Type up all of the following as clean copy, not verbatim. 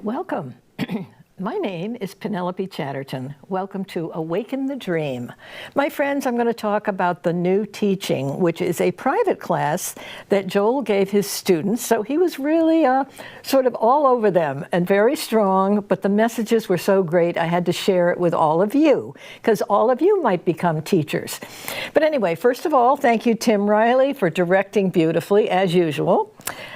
Welcome. My name is Penelope Chatterton. Welcome to Awaken the Dream. My friends, I'm going to talk about the new teaching, which is a private class that Joel gave his students. So he was really sort of all over them and very strong, but the messages were so great I had to share it with all of you, because all of you might become teachers. But anyway, first of all, thank you, Tim Riley, for directing beautifully, as usual.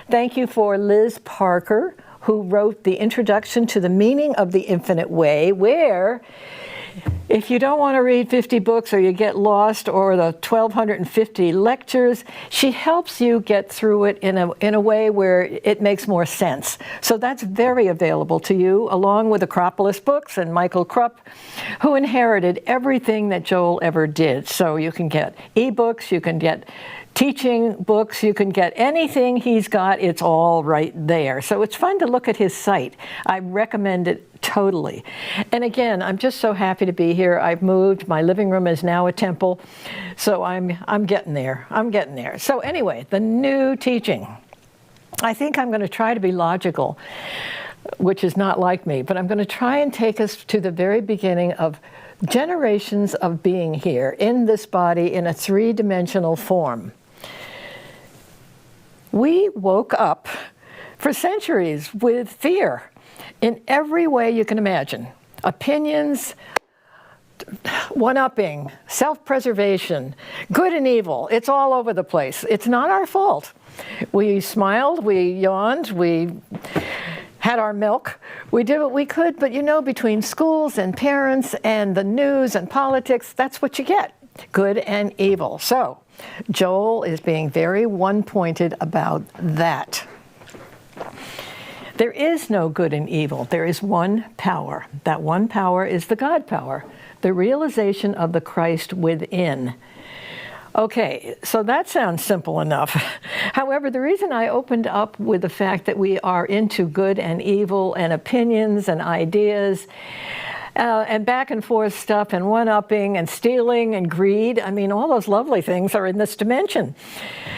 Thank you for Liz Parker, who wrote the introduction to the meaning of the infinite way, where if you don't want to read 50 books or you get lost or the 1,250 lectures, she helps you get through it in a way where it makes more sense. So that's very available to you, along with Acropolis Books and Michael Krupp, who inherited everything that Joel ever did. So you can get ebooks, you can get teaching books, you can get anything he's got, it's all right there. So it's fun to look at his site. I recommend it totally. And again, I'm just so happy to be here. I've moved. My living room is now a temple. So I'm getting there. I'm getting there. So anyway, the new teaching. I think I'm going to try to be logical, which is not like me, but I'm going to try and take us to the very beginning of generations of being here in this body in a three-dimensional form. We woke up for centuries with fear in every way you can imagine. Opinions, one-upping, self-preservation, good and evil. It's all over the place. It's not our fault. We smiled, we yawned, we had our milk. We did what we could, but you know, between schools and parents and the news and politics, that's what you get, good and evil. So Joel is being very one-pointed about that. There is no good and evil. There is one power. That one power is the God power, the realization of the Christ within. Okay, so that sounds simple enough. However, the reason I opened up with the fact that we are into good and evil and opinions and ideas and back and forth stuff and one-upping and stealing and greed, I mean, all those lovely things are in this dimension.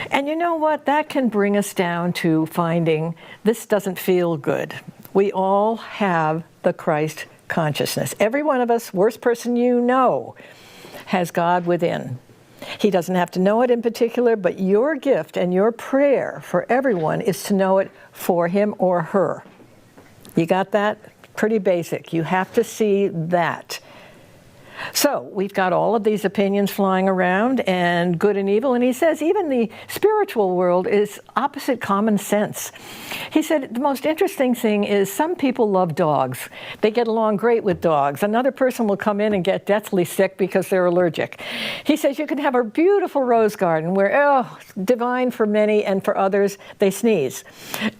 And you know what? That can bring us down to finding this doesn't feel good. We all have the Christ consciousness. Every one of us, worst person you know, has God within. He doesn't have to know it in particular, but your gift and your prayer for everyone is to know it for him or her. You got that? Pretty basic. You have to see that. So we've got all of these opinions flying around and good and evil. And he says even the spiritual world is opposite common sense. He said the most interesting thing is some people love dogs. They get along great with dogs. Another person will come in and get deathly sick because they're allergic. He says you can have a beautiful rose garden where, divine for many and for others, they sneeze.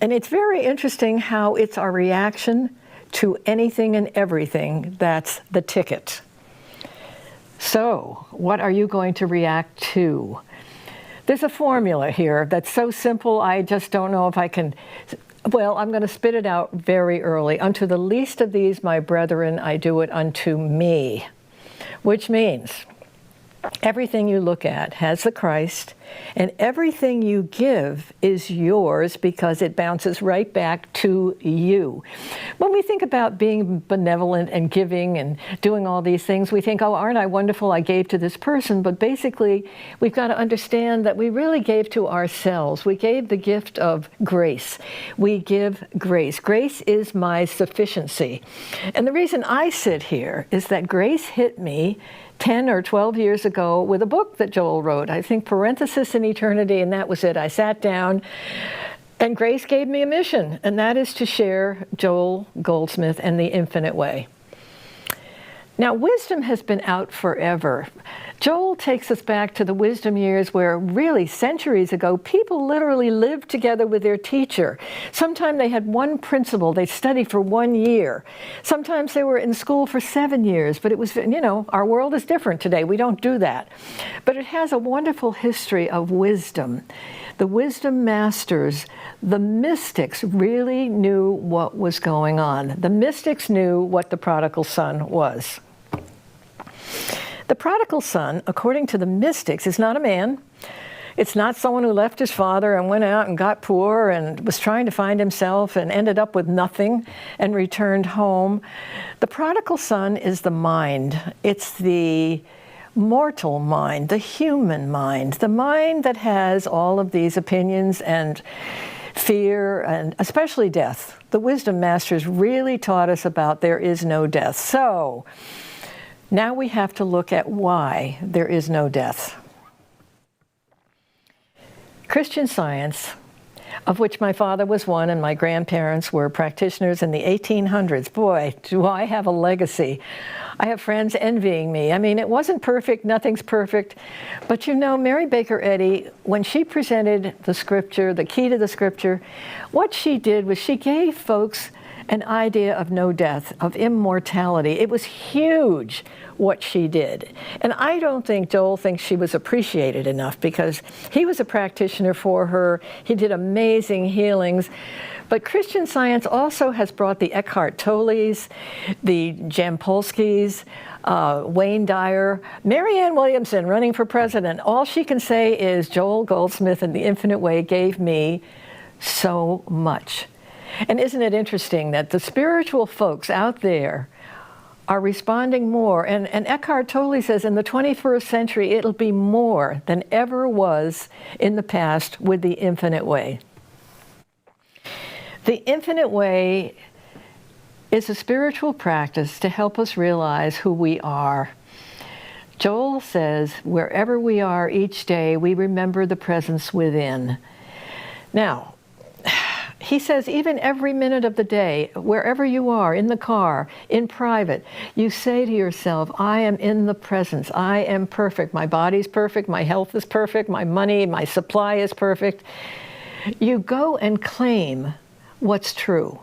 And it's very interesting how it's our reaction to anything and everything that's the ticket. So, what are you going to react to? There's a formula here that's so simple, I just don't know if I can. Well, I'm going to spit it out very early. Unto the least of these, my brethren, I do it unto me. Which means everything you look at has the Christ, and everything you give is yours because it bounces right back to you. When we think about being benevolent and giving and doing all these things, we think, oh, aren't I wonderful, I gave to this person. But basically, we've got to understand that we really gave to ourselves. We gave the gift of grace. We give grace. Grace is my sufficiency. And the reason I sit here is that grace hit me 10 or 12 years ago with a book that Joel wrote, I think Parenthesis in Eternity, and that was it. I sat down and grace gave me a mission, and that is to share Joel Goldsmith and the infinite way. Now, wisdom has been out forever. Joel takes us back to the wisdom years where really centuries ago, people literally lived together with their teacher. Sometimes they had one principal, they studied for 1 year. Sometimes they were in school for 7 years, but it was, our world is different today. We don't do that. But it has a wonderful history of wisdom. The wisdom masters, the mystics really knew what was going on. The mystics knew what the prodigal son was. The prodigal son, according to the mystics, is not a man. It's not someone who left his father and went out and got poor and was trying to find himself and ended up with nothing and returned home. The prodigal son is the mind. It's the mortal mind, the human mind, the mind that has all of these opinions and fear, and especially death. The wisdom masters really taught us about there is no death. So now we have to look at why there is no death. Christian Science, of which my father was one and my grandparents were practitioners in the 1800s. Boy, do I have a legacy. I have friends envying me. I mean, it wasn't perfect, nothing's perfect. But you know, Mary Baker Eddy, when she presented the scripture, the key to the scripture, what she did was she gave folks an idea of no death, of immortality. It was huge what she did. And I don't think Joel thinks she was appreciated enough, because he was a practitioner for her. He did amazing healings. But Christian Science also has brought the Eckhart Tolles, the Jampolskys, Wayne Dyer, Marianne Williamson running for president. All she can say is Joel Goldsmith in The Infinite Way gave me so much. And isn't it interesting that the spiritual folks out there are responding more? And Eckhart Tolle says in the 21st century, it'll be more than ever was in the past with the Infinite Way. The Infinite Way is a spiritual practice to help us realize who we are. Joel says, wherever we are each day, we remember the presence within. Now, he says even every minute of the day, wherever you are, in the car, in private, you say to yourself, I am in the presence. I am perfect. My body's perfect. My health is perfect. My money, my supply is perfect. You go and claim what's true.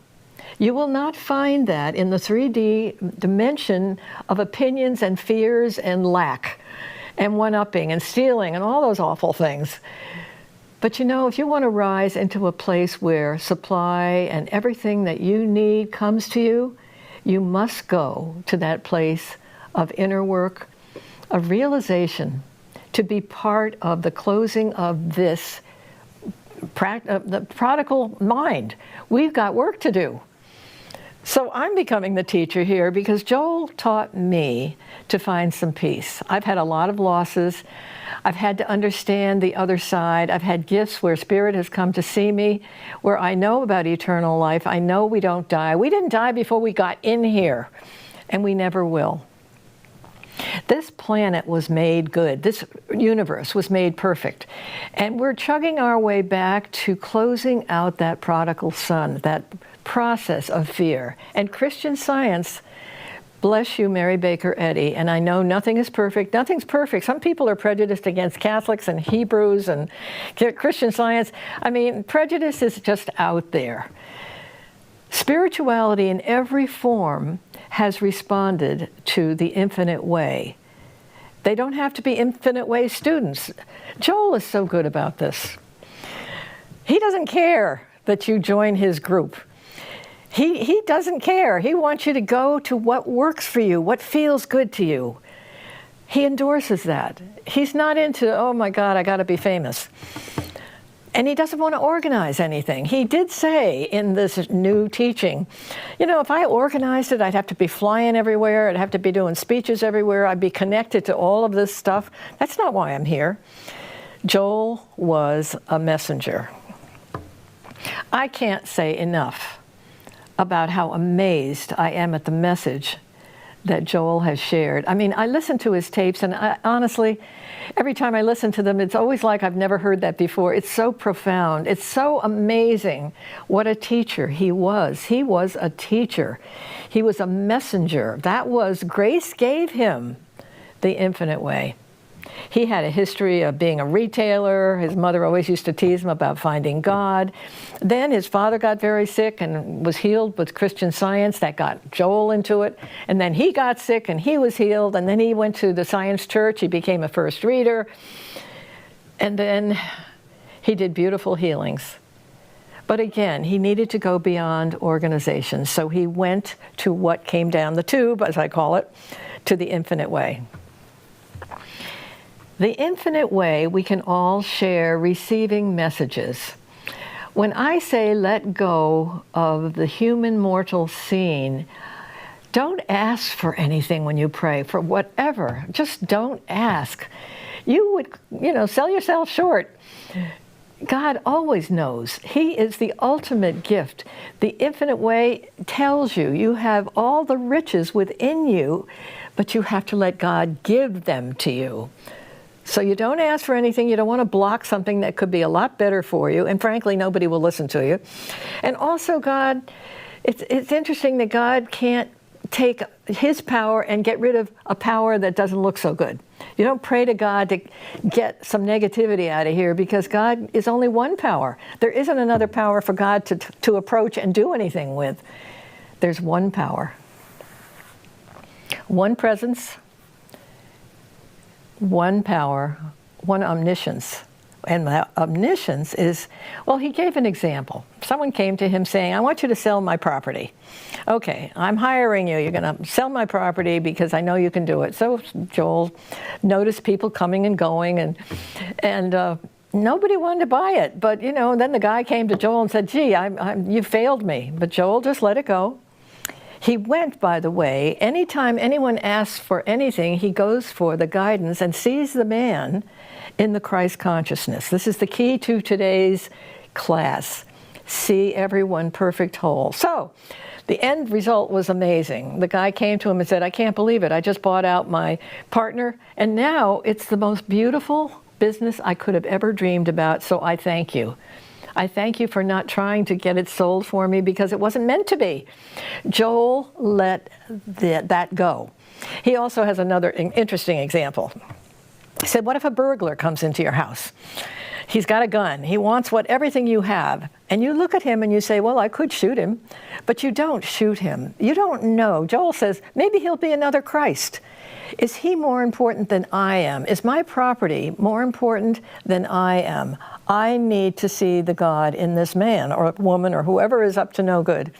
You will not find that in the 3D dimension of opinions and fears and lack and one-upping and stealing and all those awful things. But you know, if you want to rise into a place where supply and everything that you need comes to you, you must go to that place of inner work, of realization, to be part of the closing of this the prodigal mind. We've got work to do. So I'm becoming the teacher here because Joel taught me to find some peace. I've had a lot of losses. I've had to understand the other side. I've had gifts where Spirit has come to see me, where I know about eternal life. I know we don't die. We didn't die before we got in here, and we never will. This planet was made good. This universe was made perfect. And we're chugging our way back to closing out that prodigal son, that process of fear. And Christian Science, bless you, Mary Baker Eddy, and I know nothing is perfect. Nothing's perfect. Some people are prejudiced against Catholics and Hebrews and Christian Science. I mean, prejudice is just out there. Spirituality in every form has responded to the Infinite Way. They don't have to be Infinite Way students. Joel is so good about this. He doesn't care that you join his group. He doesn't care. He wants you to go to what works for you, what feels good to you. He endorses that. He's not into, oh my God, I got to be famous. And he doesn't want to organize anything. He did say in this new teaching, you know, if I organized it, I'd have to be flying everywhere. I'd have to be doing speeches everywhere. I'd be connected to all of this stuff. That's not why I'm here. Joel was a messenger. I can't say enough about how amazed I am at the message that Joel has shared. I mean, I listen to his tapes, and honestly, every time I listen to them, it's always like I've never heard that before. It's so profound. It's so amazing what a teacher he was. He was a teacher. He was a messenger. That was, grace gave him the Infinite Way. He had a history of being a retailer. His mother always used to tease him about finding God. Then his father got very sick and was healed with Christian Science. That got Joel into it. And then he got sick and he was healed. And then he went to the Science Church. He became a first reader. And then he did beautiful healings. But again, he needed to go beyond organization. So he went to what came down the tube, as I call it, to the Infinite Way. The infinite way we can all share receiving messages. When I say let go of the human mortal scene, don't ask for anything when you pray, for whatever. Just don't ask. You would, sell yourself short. God always knows. He is the ultimate gift. The infinite way tells you you have all the riches within you, but you have to let God give them to you. So you don't ask for anything. You don't want to block something that could be a lot better for you. And frankly, nobody will listen to you. And also God, it's interesting that God can't take his power and get rid of a power that doesn't look so good. You don't pray to God to get some negativity out of here, because God is only one power. There isn't another power for God to approach and do anything with. There's one power, one presence, one power, one omniscience. And that omniscience is, well, he gave an example. Someone came to him saying, I want you to sell my property. Okay, I'm hiring you. You're going to sell my property because I know you can do it. So Joel noticed people coming and going, and nobody wanted to buy it. But, then the guy came to Joel and said, gee, you failed me. But Joel just let it go. He went, by the way, anytime anyone asks for anything, he goes for the guidance and sees the man in the Christ consciousness. This is the key to today's class. See everyone perfect whole. So the end result was amazing. The guy came to him and said, I can't believe it. I just bought out my partner, and now it's the most beautiful business I could have ever dreamed about, so I thank you. I thank you for not trying to get it sold for me, because it wasn't meant to be. Joel let that go. He also has another interesting example. He said, what if a burglar comes into your house? He's got a gun. He wants everything you have. And you look at him and you say, well, I could shoot him. But you don't shoot him. You don't know. Joel says, maybe he'll be another Christ. Is he more important than I am? Is my property more important than I am? I need to see the God in this man or woman or whoever is up to no good.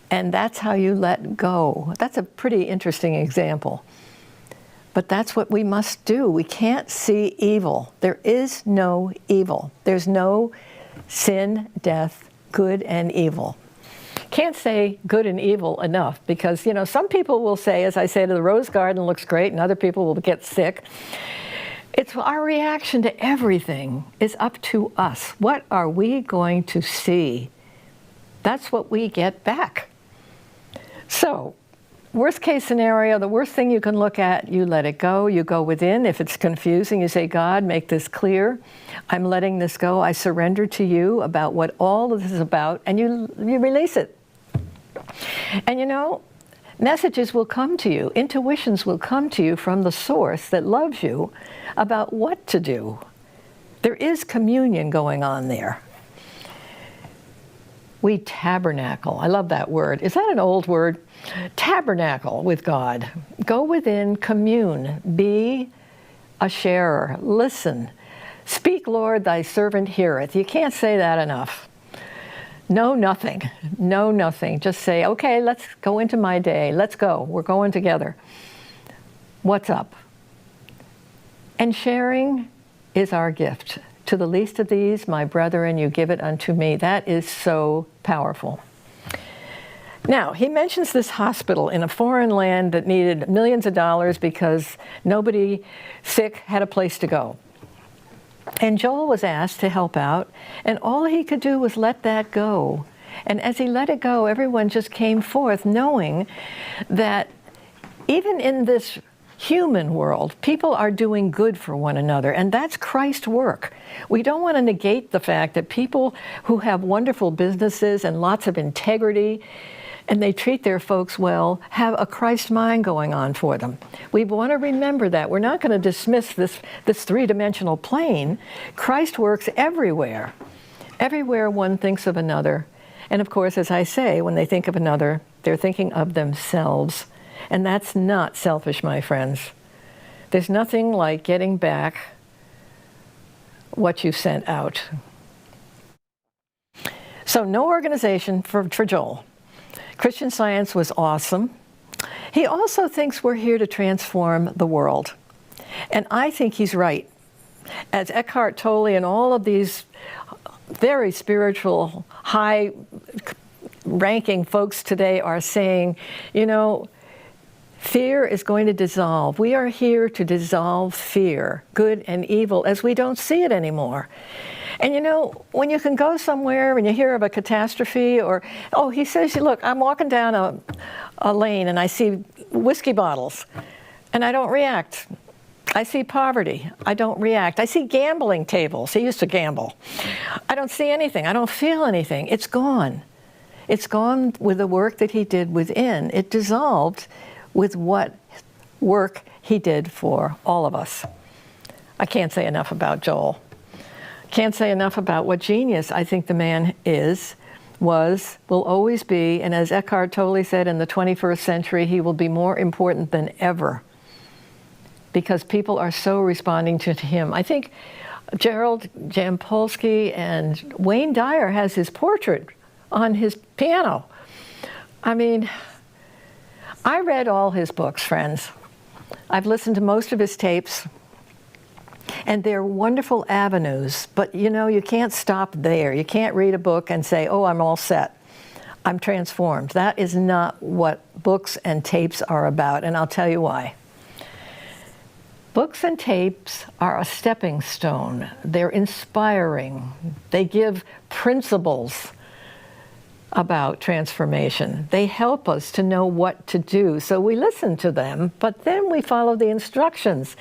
And that's how you let go. That's a pretty interesting example. But that's what we must do. We can't see evil. There is no evil. There's no sin, death, good and evil. Can't say good and evil enough, because, some people will say, as I say, the rose garden looks great, and other people will get sick. It's our reaction to everything is up to us. What are we going to see? That's what we get back. So, worst case scenario, the worst thing you can look at, you let it go. You go within. If it's confusing, you say, God, make this clear. I'm letting this go. I surrender to you about what all of this is about, and you release it. And messages will come to you. Intuitions will come to you from the source that loves you about what to do. There is communion going on there. We tabernacle. I love that word. Is that an old word? Tabernacle with God. Go within, commune, be a sharer, listen. Speak, Lord, thy servant heareth. You can't say that enough. No, nothing. No, nothing. Just say, okay, let's go into my day. Let's go. We're going together. What's up? And sharing is our gift. To the least of these, my brethren, you give it unto me. That is so powerful. Now, he mentions this hospital in a foreign land that needed millions of dollars because nobody sick had a place to go. And Joel was asked to help out, and all he could do was let that go. And as he let it go, everyone just came forth knowing that even in this human world, people are doing good for one another, and that's Christ's work. We don't want to negate the fact that people who have wonderful businesses and lots of integrity, and they treat their folks well, have a Christ mind going on for them. We want to remember that. We're not going to dismiss this three-dimensional plane. Christ works everywhere. Everywhere one thinks of another. And of course, as I say, when they think of another, they're thinking of themselves. And that's not selfish, my friends. There's nothing like getting back what you sent out. So no organization for Joel. Christian Science was awesome. He also thinks we're here to transform the world. And I think he's right. As Eckhart Tolle and all of these very spiritual, high-ranking folks today are saying, you know, fear is going to dissolve. We are here to dissolve fear, good and evil, as we don't see it anymore. And you know, when you can go somewhere and you hear of a catastrophe, or, oh, he says, look, I'm walking down a lane and I see whiskey bottles, and I don't react. I see poverty. I don't react. I see gambling tables. He used to gamble. I don't see anything. I don't feel anything. It's gone. It's gone with the work that he did within. It dissolved with what work he did for all of us. I can't say enough about Joel. Can't say enough about what genius I think the man is, was, will always be, and as Eckhart Tolle said, in the 21st century, he will be more important than ever, because people are so responding to him. I think Gerald Jampolsky and Wayne Dyer has his portrait on his piano. I mean, I read all his books, friends. I've listened to most of his tapes, and they're wonderful avenues, but you know, you can't stop there. You can't read a book and say, oh, I'm all set. I'm transformed. That is not what books and tapes are about, and I'll tell you why. Books and tapes are a stepping stone. They're inspiring. They give principles about transformation. They help us to know what to do. So we listen to them, but then we follow the instructions.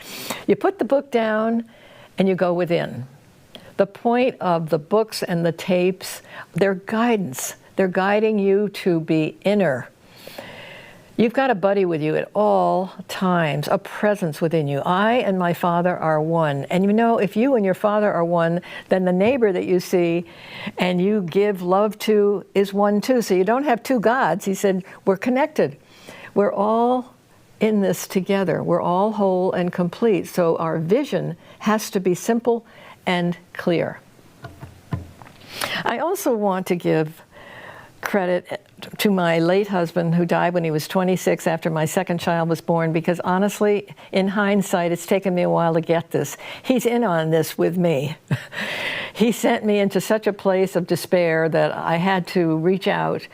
You put the book down and you go within. The point of the books and the tapes, they're guidance. They're guiding you to be inner. You've got a buddy with you at all times, a presence within you. I and my Father are one. And you know, if you and your Father are one, then the neighbor that you see and you give love to is one too. So you don't have two gods. He said, we're connected. We're all in this together. We're all whole and complete. So our vision has to be simple and clear. I also want to give credit to my late husband, who died when he was 26 after my second child was born, because honestly, in hindsight, it's taken me a while to get this. He's in on this with me. He sent me into such a place of despair that I had to reach out,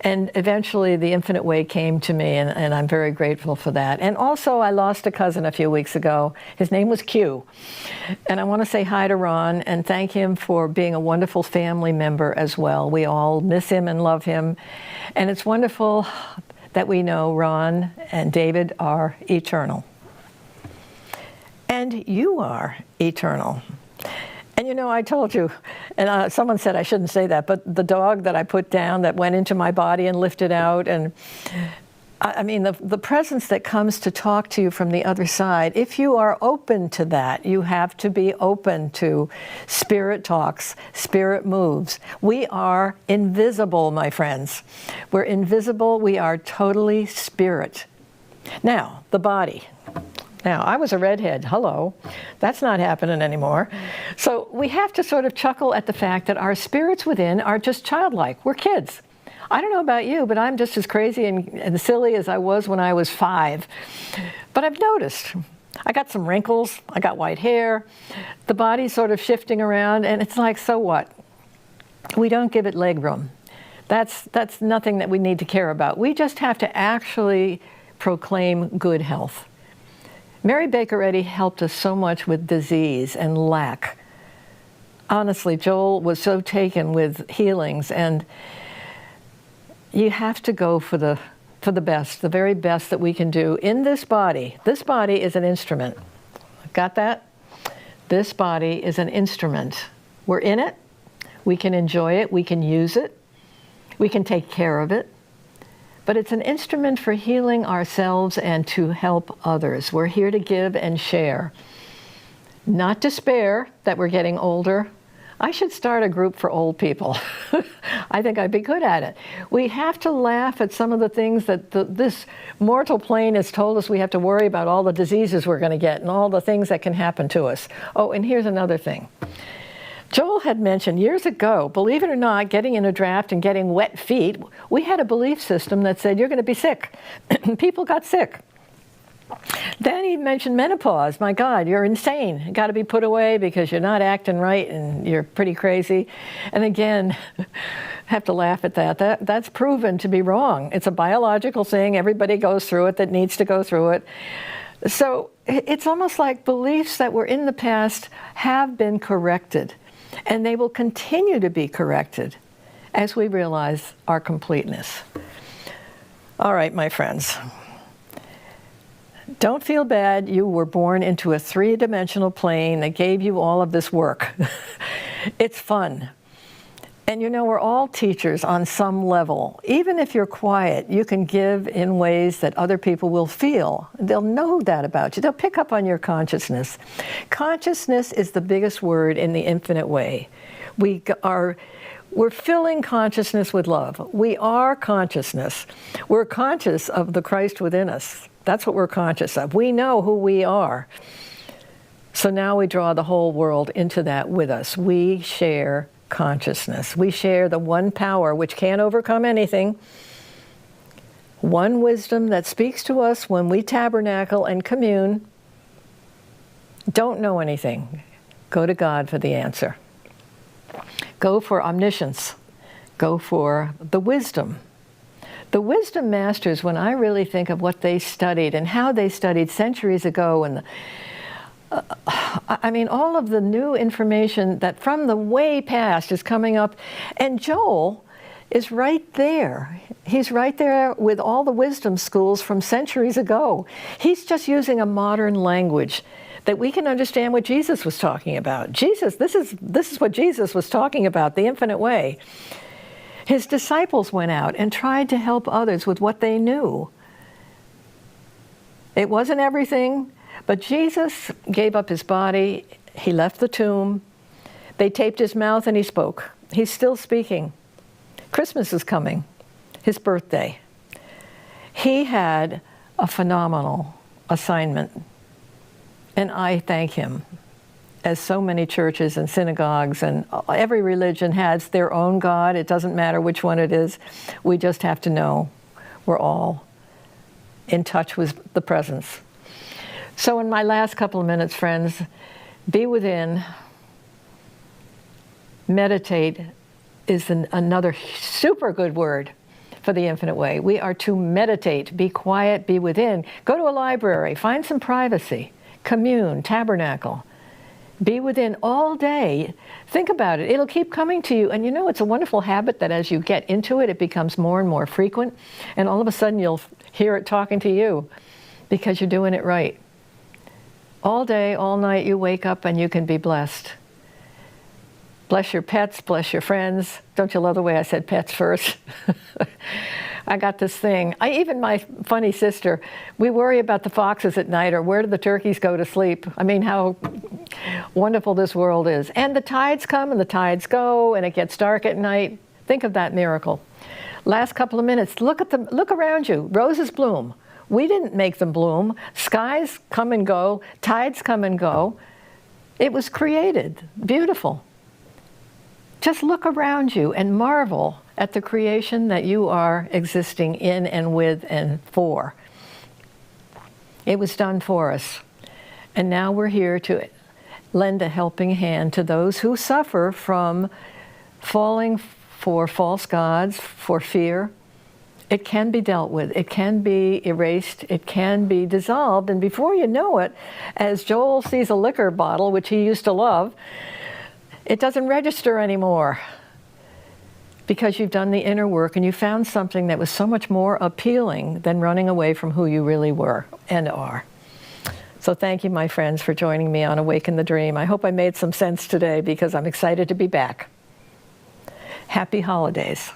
and eventually the Infinite Way came to me, and I'm very grateful for that. And also, I lost a cousin a few weeks ago. His name was Q. And I want to say hi to Ron and thank him for being a wonderful family member as well. We all miss him and love him. And it's wonderful that we know Ron and David are eternal. And you are eternal. And you know, I told you, and someone said I shouldn't say that, but the dog that I put down that went into my body and lifted out, and I mean, the presence that comes to talk to you from the other side, if you are open to that, you have to be open to spirit talks, spirit moves. We are invisible, my friends. We're invisible. We are totally spirit. Now, the body. Now, I was a redhead, hello. That's not happening anymore. So we have to sort of chuckle at the fact that our spirits within are just childlike. We're kids. I don't know about you, but I'm just as crazy and silly as I was when I was 5. But I've noticed, I got some wrinkles, I got white hair, the body's sort of shifting around, and it's like, so what? We don't give it leg room. That's nothing that we need to care about. We just have to actually proclaim good health. Mary Baker Eddy helped us so much with disease and lack. Honestly, Joel was so taken with healings, and you have to go for the best, the very best that we can do in this body. This body is an instrument. Got that? This body is an instrument. We're in it. We can enjoy it. We can use it. We can take care of it. But it's an instrument for healing ourselves and to help others. We're here to give and share. Not despair that we're getting older. I should start a group for old people. I think I'd be good at it. We have to laugh at some of the things that this mortal plane has told us we have to worry about, all the diseases we're going to get and all the things that can happen to us. Oh, and here's another thing. Joel had mentioned years ago, believe it or not, getting in a draft and getting wet feet, we had a belief system that said you're going to be sick. People got sick. Then he mentioned menopause. My God, you're insane. You got to be put away because you're not acting right and you're pretty crazy. And again, I have to laugh at that. That's proven to be wrong. It's a biological thing. Everybody goes through it that needs to go through it. So it's almost like beliefs that were in the past have been corrected, and they will continue to be corrected as we realize our completeness. All right, my friends. Don't feel bad. You were born into a three-dimensional plane that gave you all of this work. It's fun. And you know, we're all teachers on some level. Even if you're quiet, you can give in ways that other people will feel. They'll know that about you. They'll pick up on your consciousness. Consciousness is the biggest word in the infinite way. We're filling consciousness with love. We are consciousness. We're conscious of the Christ within us. That's what we're conscious of. We know who we are. So now we draw the whole world into that with us. We share consciousness. We share the one power which can't overcome anything. One wisdom that speaks to us when we tabernacle and commune. Don't know anything. Go to God for the answer. Go for omniscience. Go for the wisdom. The wisdom masters, when I really think of what they studied and how they studied centuries ago, and I mean, all of the new information that from the way past is coming up, and Joel is right there. He's right there with all the wisdom schools from centuries ago. He's just using a modern language that we can understand what Jesus was talking about. Jesus, this is what Jesus was talking about, the infinite way. His disciples went out and tried to help others with what they knew. It wasn't everything, but Jesus gave up his body. He left the tomb. They taped his mouth and he spoke. He's still speaking. Christmas is coming, his birthday. He had a phenomenal assignment, and I thank him. As so many churches and synagogues and every religion has their own God. It doesn't matter which one it is. We just have to know we're all in touch with the presence. So in my last couple of minutes, friends, be within. Meditate is another super good word for the infinite way. We are to meditate, be quiet, be within. Go to a library, find some privacy, commune, tabernacle. Be within all day. Think about it. It'll keep coming to you. And you know, it's a wonderful habit that as you get into it, it becomes more and more frequent. And all of a sudden, you'll hear it talking to you because you're doing it right. All day, all night, you wake up and you can be blessed. Bless your pets, bless your friends. Don't you love the way I said pets first? I got this thing. Even my funny sister, we worry about the foxes at night or where do the turkeys go to sleep. I mean, how wonderful this world is. And the tides come and the tides go and it gets dark at night. Think of that miracle. Last couple of minutes, look around you. Roses bloom. We didn't make them bloom. Skies come and go. Tides come and go. It was created. Beautiful. Just look around you and marvel at the creation that you are existing in and with and for. It was done for us. And now we're here to lend a helping hand to those who suffer from falling for false gods, for fear. It can be dealt with. It can be erased. It can be dissolved. And before you know it, as Joel sees a liquor bottle, which he used to love, it doesn't register anymore because you've done the inner work and you found something that was so much more appealing than running away from who you really were and are. So thank you, my friends, for joining me on Awaken the Dream. I hope I made some sense today because I'm excited to be back. Happy holidays.